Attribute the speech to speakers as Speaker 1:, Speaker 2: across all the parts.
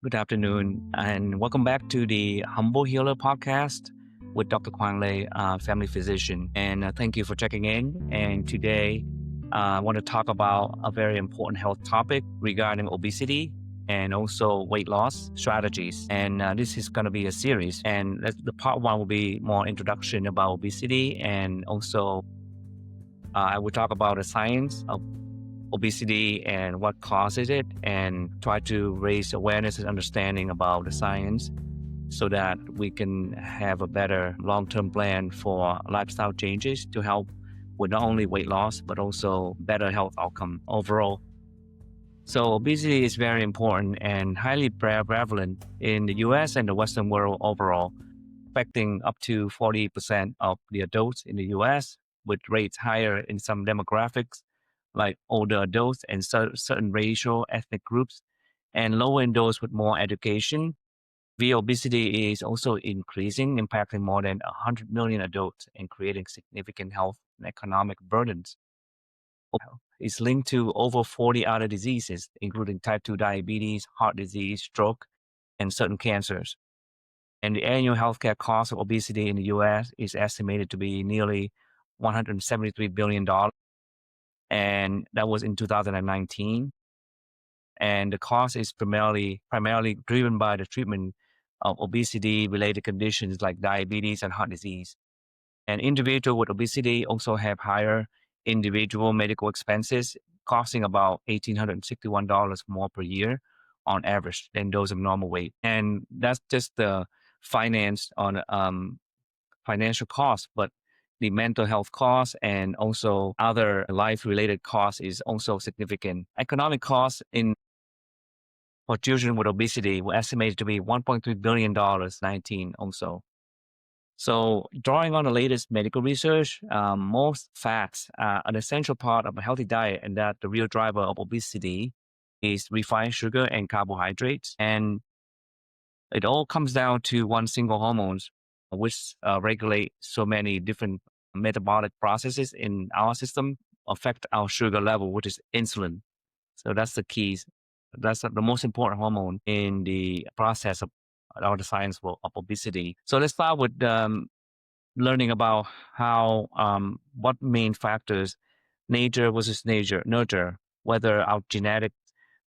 Speaker 1: Good afternoon, and welcome back to the Humble Healer podcast with Dr. Quang Lei, family physician. And thank you for checking in. And today, I want to talk about a very important health topic regarding obesity and also weight loss strategies. And this is going to be a series. And the part one will be more introduction about obesity, and also I will talk about the science of obesity and what causes it, and try to raise awareness and understanding about the science so that we can have a better long-term plan for lifestyle changes to help with not only weight loss but also better health outcome overall. So obesity is very important and highly prevalent in the US and the Western world overall, affecting up to 40% of the adults in the US, with rates higher in some demographics like older adults and certain racial ethnic groups, and lower in those with more education. The obesity is also increasing, impacting more than 100 million adults and creating significant health and economic burdens. It's linked to over 40 other diseases, including type 2 diabetes, heart disease, stroke, and certain cancers. And the annual healthcare cost of obesity in the US is estimated to be nearly $173 billion. And that was in 2019. And the cost is primarily driven by the treatment of obesity-related conditions like diabetes and heart disease. And individuals with obesity also have higher individual medical expenses, costing about $1,861 more per year on average than those of normal weight. And that's just the finance on financial costs, but the mental health costs and also other life-related costs is also significant. Economic costs for children with obesity were estimated to be $1.3 billion 19 also. So drawing on the latest medical research, most fats are an essential part of a healthy diet, and that the real driver of obesity is refined sugar and carbohydrates. And it all comes down to one single hormone, which regulate so many different metabolic processes in our system, affect our sugar level, which is insulin. So that's the keys. That's the most important hormone in the process of the science of obesity. So let's start with learning about how what main factors, nature versus nurture, whether our genetics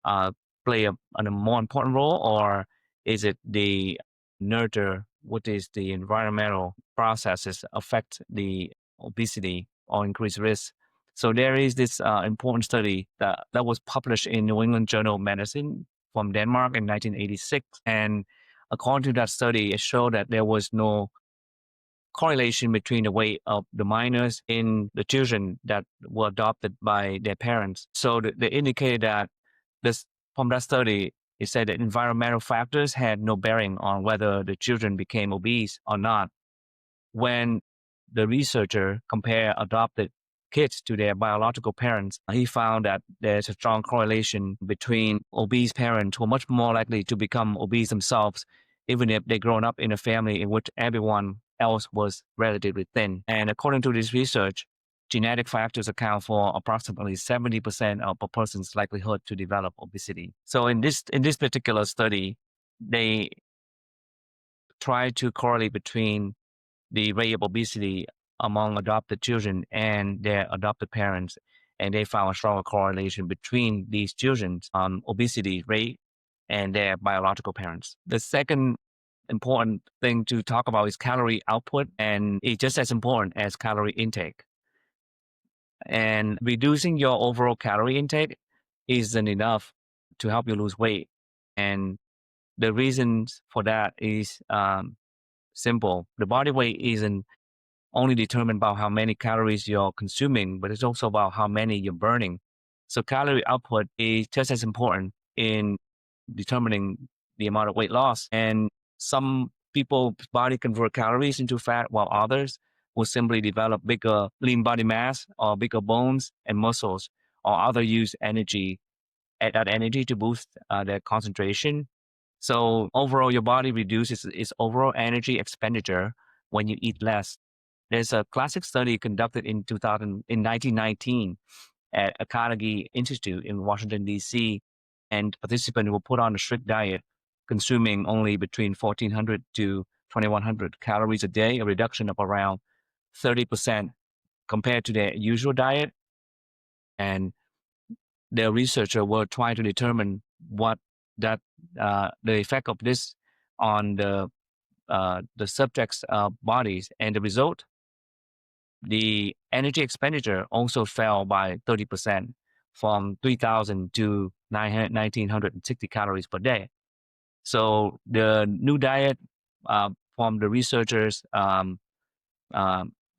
Speaker 1: uh, play a more important role, or is it the nurture, what is the environmental processes affect the obesity or increased risk. So there is this important study that was published in New England Journal of Medicine from Denmark in 1986. And according to that study, it showed that there was no correlation between the weight of the minors in the children that were adopted by their parents. So they indicated that this from that study, it said that environmental factors had no bearing on whether the children became obese or not. When the researcher compared adopted kids to their biological parents, he found that there's a strong correlation between obese parents who are much more likely to become obese themselves, even if they grown up in a family in which everyone else was relatively thin. And according to this research, genetic factors account for approximately 70% of a person's likelihood to develop obesity. So in this particular study, they tried to correlate between the rate of obesity among adopted children and their adopted parents. And they found a stronger correlation between these children's obesity rate and their biological parents. The second important thing to talk about is calorie output, and it's just as important as calorie intake. And reducing your overall calorie intake isn't enough to help you lose weight. And the reasons for that is simple. The body weight isn't only determined by how many calories you're consuming, but it's also about how many you're burning. So calorie output is just as important in determining the amount of weight loss. And some people's body convert calories into fat, while others will simply develop bigger lean body mass or bigger bones and muscles, or other use add that energy to boost their concentration. So overall, your body reduces its overall energy expenditure when you eat less. There's a classic study conducted in 1919 at a Carnegie Institute in Washington, D.C., and participants were put on a strict diet consuming only between 1,400 to 2,100 calories a day, a reduction of around 30% compared to their usual diet. And the researcher were trying to determine what that the effect of this on the subject's bodies, and the result, the energy expenditure also fell by 30% from 3,000 to 1,960 calories per day. So the new diet from the researchers um,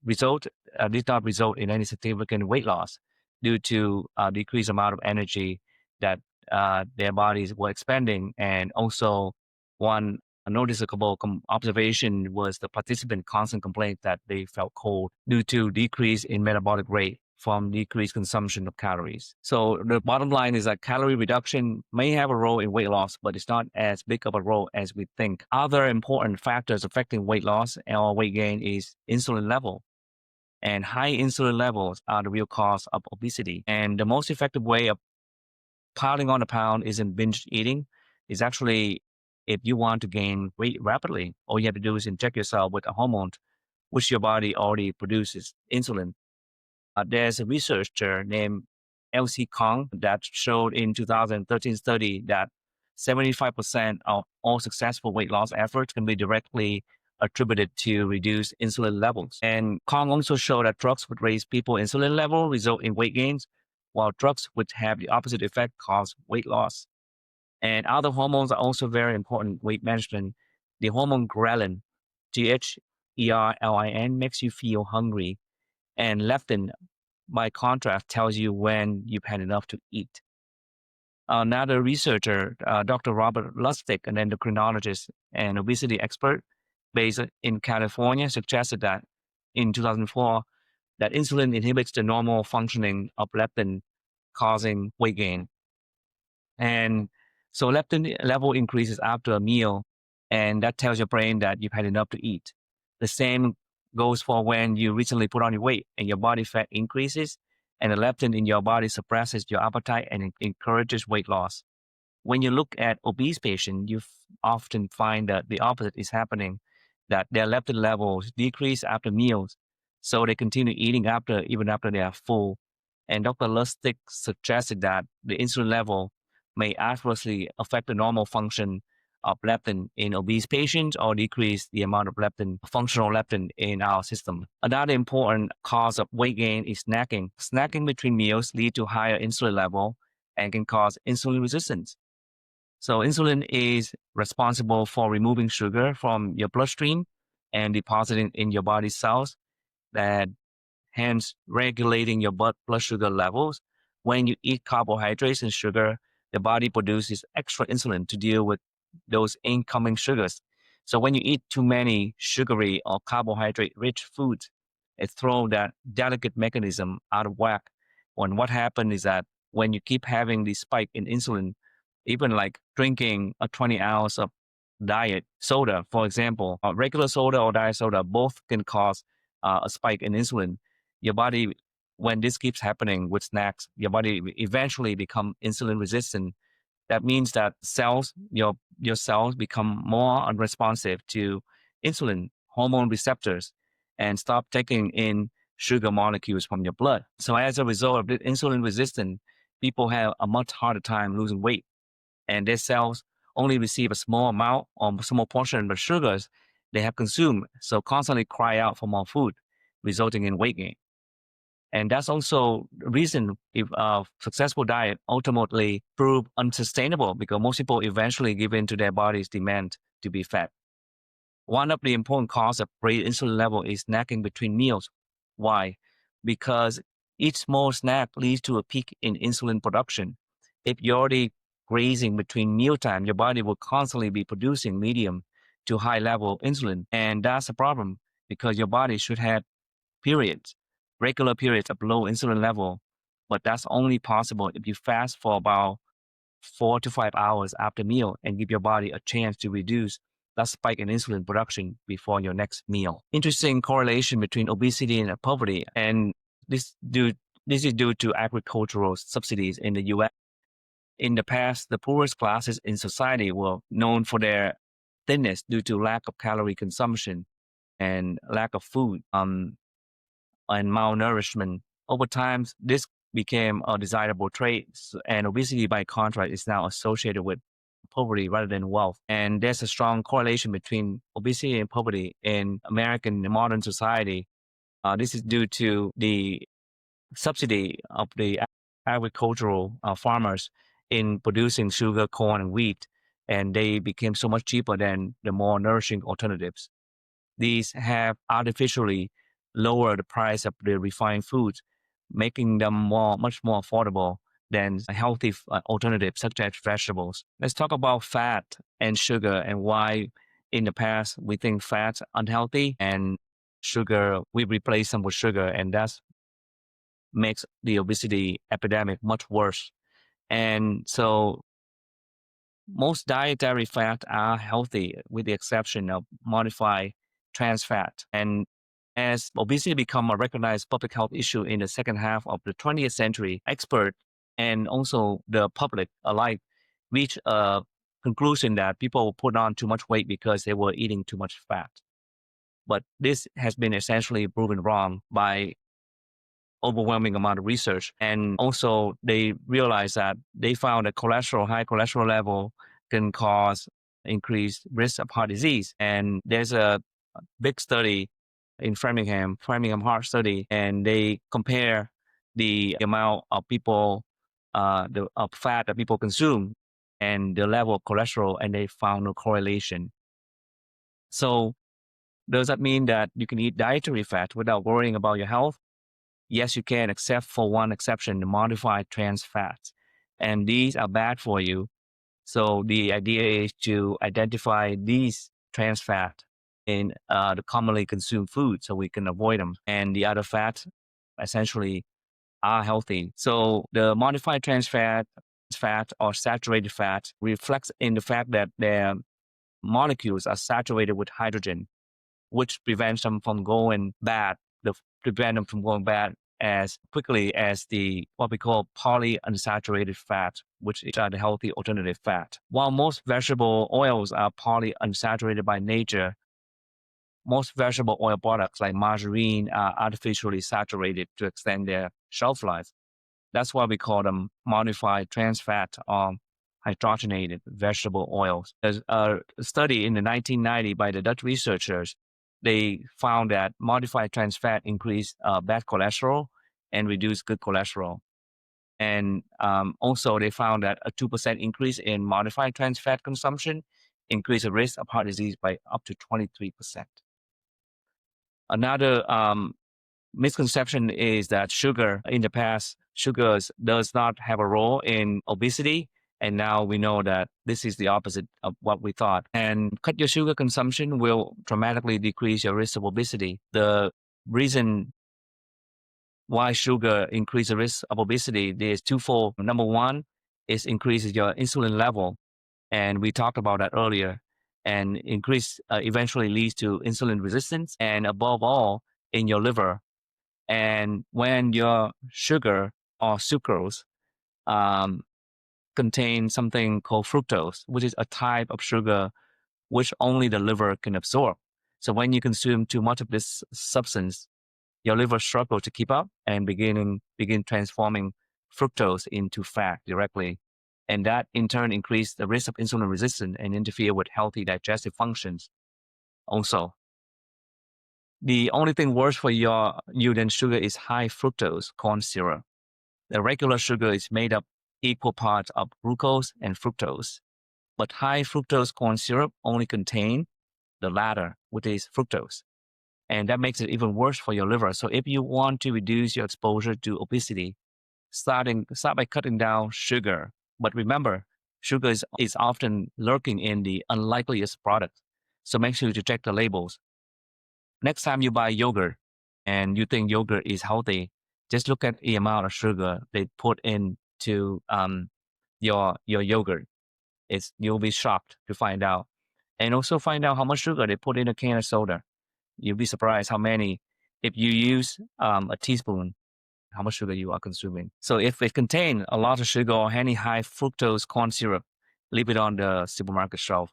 Speaker 1: result did not result in any significant weight loss due to decreased amount of energy that their bodies were expending. And also, one noticeable observation was the participant constant complaint that they felt cold due to decrease in metabolic rate from decreased consumption of calories. So the bottom line is that calorie reduction may have a role in weight loss, but it's not as big of a role as we think. Other important factors affecting weight loss or weight gain is insulin level. And high insulin levels are the real cause of obesity. And the most effective way of piling on a pound isn't binge eating. It's actually, if you want to gain weight rapidly, all you have to do is inject yourself with a hormone, which your body already produces, insulin. There's a researcher named L.C. Kong that showed in 2013 study that 75% of all successful weight loss efforts can be directly attributed to reduced insulin levels. And Kong also showed that drugs would raise people's insulin level, result in weight gains, while drugs would have the opposite effect, cause weight loss. And other hormones are also very important weight management. The hormone ghrelin, GHERLIN, makes you feel hungry, and leptin, by contrast, tells you when you've had enough to eat. Another researcher, Dr. Robert Lustig, an endocrinologist and obesity expert based in California, suggested that in 2004 that insulin inhibits the normal functioning of leptin, causing weight gain. And so leptin level increases after a meal, and that tells your brain that you've had enough to eat. The same goes for when you recently put on your weight and your body fat increases, and the leptin in your body suppresses your appetite and encourages weight loss. When you look at obese patients, you often find that the opposite is happening, that their leptin levels decrease after meals, so they continue eating even after they are full. And Dr. Lustig suggested that the insulin level may adversely affect the normal function of leptin in obese patients or decrease the amount of leptin, functional leptin in our system. Another important cause of weight gain is snacking. Snacking between meals lead to higher insulin level and can cause insulin resistance. So insulin is responsible for removing sugar from your bloodstream and depositing in your body cells, that hence regulating your blood sugar levels. When you eat carbohydrates and sugar, the body produces extra insulin to deal with those incoming sugars. So when you eat too many sugary or carbohydrate-rich foods, it throws that delicate mechanism out of whack. When what happens is that when you keep having the spike in insulin, even like drinking a 20 ounce of diet soda, for example, regular soda or diet soda, both can cause a spike in insulin. Your body, when this keeps happening with snacks, your body eventually become insulin resistant. That means that your cells become more unresponsive to insulin hormone receptors and stop taking in sugar molecules from your blood. So as a result of the insulin resistant, people have a much harder time losing weight, and their cells only receive a small amount or small portion of the sugars they have consumed, so constantly cry out for more food, resulting in weight gain. And that's also the reason if a successful diet ultimately prove unsustainable, because most people eventually give in to their body's demand to be fat. One of the important causes of raised insulin level is snacking between meals. Why? Because each small snack leads to a peak in insulin production. If you're already grazing between mealtime, your body will constantly be producing medium to high level insulin. And that's a problem, because your body should have periods, regular periods of low insulin level, but that's only possible if you fast for about 4 to 5 hours after meal and give your body a chance to reduce that spike in insulin production before your next meal. Interesting correlation between obesity and poverty, and this is due to agricultural subsidies in the U.S. In the past, the poorest classes in society were known for their thinness due to lack of calorie consumption and lack of food and malnourishment. Over time, this became a desirable trait, and obesity, by contrast, is now associated with poverty rather than wealth. And there's a strong correlation between obesity and poverty in American modern society. This is due to the subsidy of the agricultural farmers in producing sugar, corn, and wheat, and they became so much cheaper than the more nourishing alternatives. These have artificially lowered the price of the refined foods, making them much more affordable than a healthy alternative such as vegetables. Let's talk about fat and sugar and why in the past we think fat's unhealthy and sugar, we replace them with sugar, and that makes the obesity epidemic much worse. And so most dietary fats are healthy with the exception of modified trans fat. And as obesity become a recognized public health issue in the second half of the 20th century, experts and also the public alike reached a conclusion that people put on too much weight because they were eating too much fat. But this has been essentially proven wrong by overwhelming amount of research. And also they realized that they found that high cholesterol level can cause increased risk of heart disease. And there's a big study in Framingham Heart Study, and they compare the amount of people, of fat that people consume and the level of cholesterol, and they found no correlation. So does that mean that you can eat dietary fat without worrying about your health? Yes, you can, except for one exception, the modified trans fats. And these are bad for you. So the idea is to identify these trans fat in the commonly consumed food so we can avoid them. And the other fats essentially are healthy. So the modified fat or saturated fat reflects in the fact that their molecules are saturated with hydrogen, which prevents them from going bad, prevent them from going bad as quickly as the what we call polyunsaturated fat, which are the healthy alternative fat. While most vegetable oils are polyunsaturated by nature, most vegetable oil products like margarine are artificially saturated to extend their shelf life. That's why we call them modified trans fat or hydrogenated vegetable oils. There's a study in the 1990 by the Dutch researchers. They found that modified trans fat increased bad cholesterol and reduced good cholesterol. And also they found that a 2% increase in modified trans fat consumption increased the risk of heart disease by up to 23%. Another misconception is that sugar in the past, sugars does not have a role in obesity. And now we know that this is the opposite of what we thought. And cut your sugar consumption will dramatically decrease your risk of obesity. The reason why sugar increases the risk of obesity is twofold. Number one is increases your insulin level. And we talked about that earlier. And increase eventually leads to insulin resistance and above all in your liver. And when your sugar or sucrose contains something called fructose, which is a type of sugar which only the liver can absorb. So when you consume too much of this substance, your liver struggles to keep up and begin transforming fructose into fat directly. And that in turn increases the risk of insulin resistance and interfere with healthy digestive functions also. The only thing worse for you than sugar is high fructose corn syrup. The regular sugar is made up equal parts of glucose and fructose, but high fructose corn syrup only contain the latter, which is fructose. And that makes it even worse for your liver. So if you want to reduce your exposure to obesity, start by cutting down sugar. But remember, sugar is often lurking in the unlikeliest products. So make sure to check the labels. Next time you buy yogurt and you think yogurt is healthy, just look at the amount of sugar they put into your yogurt. You'll be shocked to find out. And also find out how much sugar they put in a can of soda. You'll be surprised how many. If you use a teaspoon how much sugar you are consuming. So if it contains a lot of sugar or any high fructose corn syrup, leave it on the supermarket shelf.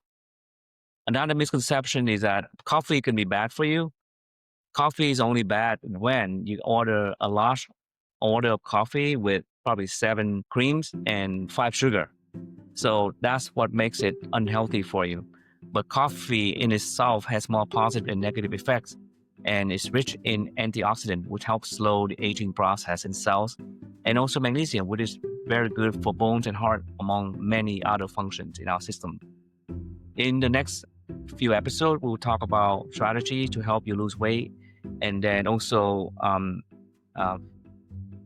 Speaker 1: Another misconception is that coffee can be bad for you. Coffee is only bad when you order a large order of coffee with probably 7 creams and 5 sugar. So that's what makes it unhealthy for you. But coffee in itself has more positive and negative effects, and it's rich in antioxidant, which helps slow the aging process in cells, and also magnesium, which is very good for bones and heart, among many other functions in our system. In the next few episodes, we'll talk about strategies to help you lose weight, and then also uh,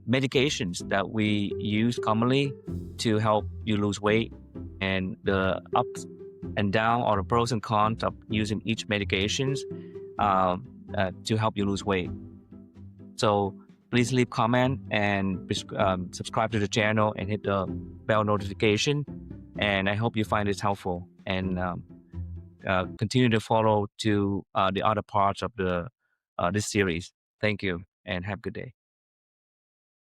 Speaker 1: medications that we use commonly to help you lose weight, and the ups and down or the pros and cons of using each medications to help you lose weight. So please leave comment and subscribe to the channel and hit the bell notification. And I hope you find this helpful, and continue to follow to the other parts of the this series. Thank you and have a good day.